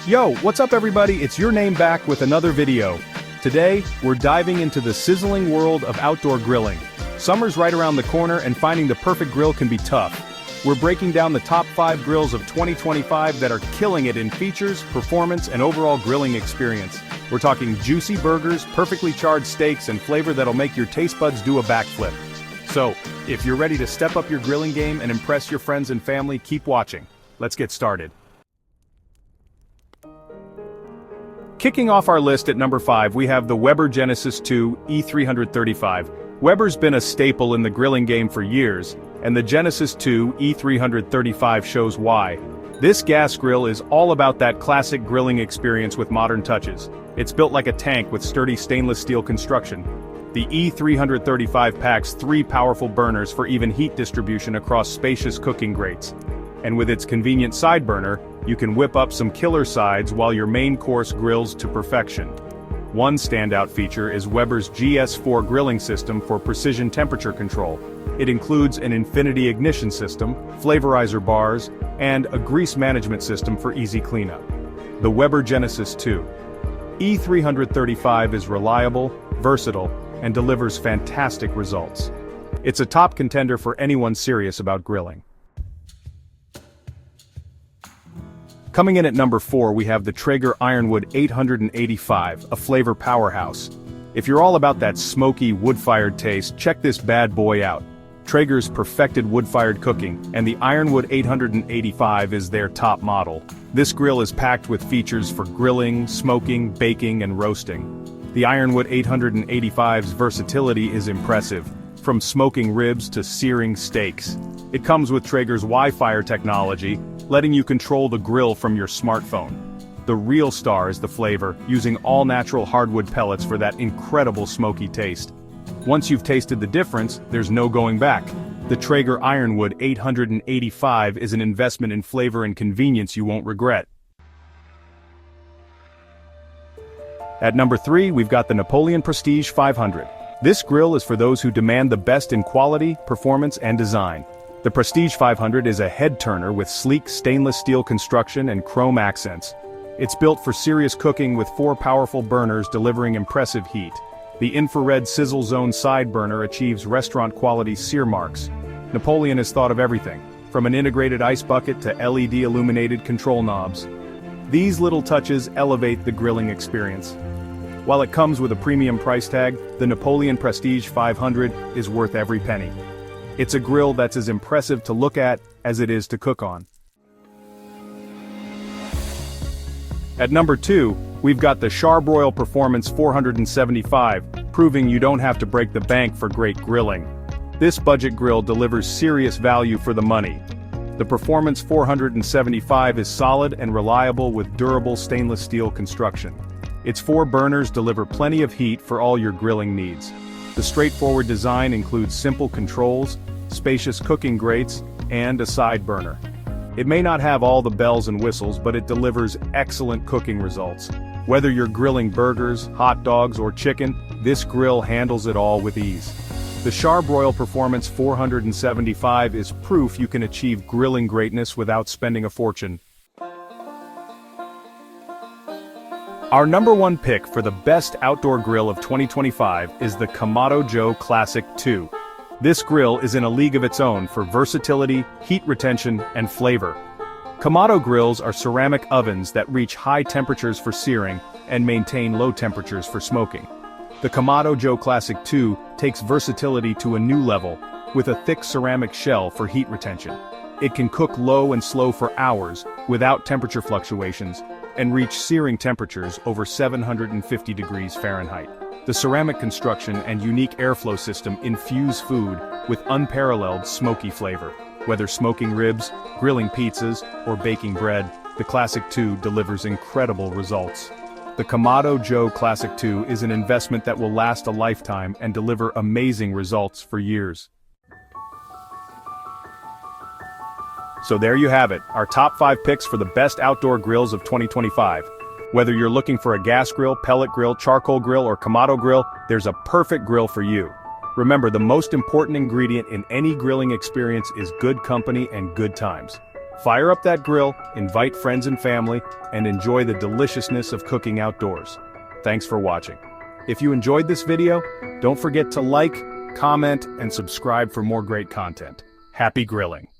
Yo, what's up everybody? It's your name back with another video. Today, we're diving into the sizzling world of outdoor grilling. Summer's right around the corner and finding the perfect grill can be tough. We're breaking down the top 5 grills of 2025 that are killing it in features, performance, and overall grilling experience. We're talking juicy burgers, perfectly charred steaks, and flavor that'll make your taste buds do a backflip. So, if you're ready to step up your grilling game and impress your friends and family, keep watching. Let's get started. Kicking off our list at number 5, we have the Weber Genesis 2 E335. Weber's been a staple in the grilling game for years, and the Genesis 2 E335 shows why. This gas grill is all about that classic grilling experience with modern touches. It's built like a tank with sturdy stainless steel construction. The E335 packs 3 powerful burners for even heat distribution across spacious cooking grates. And with its convenient side burner, you can whip up some killer sides while your main course grills to perfection. One standout feature is Weber's GS4 grilling system for precision temperature control. It includes an infinity ignition system, flavorizer bars, and a grease management system for easy cleanup. The Weber Genesis 2 E335 is reliable, versatile, and delivers fantastic results. It's a top contender for anyone serious about grilling. Coming in at number 4, we have the Traeger Ironwood 885, a flavor powerhouse. If you're all about that smoky, wood-fired taste, check this bad boy out. Traeger's perfected wood-fired cooking, and the Ironwood 885 is their top model. This grill is packed with features for grilling, smoking, baking, and roasting. The Ironwood 885's versatility is impressive, from smoking ribs to searing steaks. It comes with Traeger's Wi-Fi technology, letting you control the grill from your smartphone. The real star is the flavor, using all-natural hardwood pellets for that incredible smoky taste. Once you've tasted the difference, there's no going back. The Traeger Ironwood 885 is an investment in flavor and convenience you won't regret. At number 3, we've got the Napoleon Prestige 500. This grill is for those who demand the best in quality, performance, and design. The Prestige 500 is a head-turner with sleek stainless steel construction and chrome accents. It's built for serious cooking with 4 powerful burners delivering impressive heat. The infrared sizzle zone side burner achieves restaurant-quality sear marks. Napoleon has thought of everything, from an integrated ice bucket to LED-illuminated control knobs. These little touches elevate the grilling experience. While it comes with a premium price tag, the Napoleon Prestige 500 is worth every penny. It's a grill that's as impressive to look at as it is to cook on. At number 2, we've got the Char-Broil Performance 475, proving you don't have to break the bank for great grilling. This budget grill delivers serious value for the money. The Performance 475 is solid and reliable with durable stainless steel construction. Its 4 burners deliver plenty of heat for all your grilling needs. The straightforward design includes simple controls, spacious cooking grates, and a side burner. It may not have all the bells and whistles, but it delivers excellent cooking results. Whether you're grilling burgers, hot dogs, or chicken, this grill handles it all with ease. The Char-Broil Performance 475 is proof you can achieve grilling greatness without spending a fortune. Our number 1 pick for the best outdoor grill of 2025 is the Kamado Joe Classic 2. This grill is in a league of its own for versatility, heat retention, and flavor. Kamado grills are ceramic ovens that reach high temperatures for searing and maintain low temperatures for smoking. The Kamado Joe Classic 2 takes versatility to a new level, with a thick ceramic shell for heat retention. It can cook low and slow for hours, without temperature fluctuations, and reach searing temperatures over 750 degrees Fahrenheit. The ceramic construction and unique airflow system infuse food with unparalleled smoky flavor. Whether smoking ribs, grilling pizzas, or baking bread, the Classic 2 delivers incredible results. The Kamado Joe Classic 2 is an investment that will last a lifetime and deliver amazing results for years. So there you have it, our top 5 picks for the best outdoor grills of 2025. Whether you're looking for a gas grill, pellet grill, charcoal grill, or Kamado grill, there's a perfect grill for you. Remember, the most important ingredient in any grilling experience is good company and good times. Fire up that grill, invite friends and family, and enjoy the deliciousness of cooking outdoors. Thanks for watching. If you enjoyed this video, don't forget to like, comment, and subscribe for more great content. Happy grilling!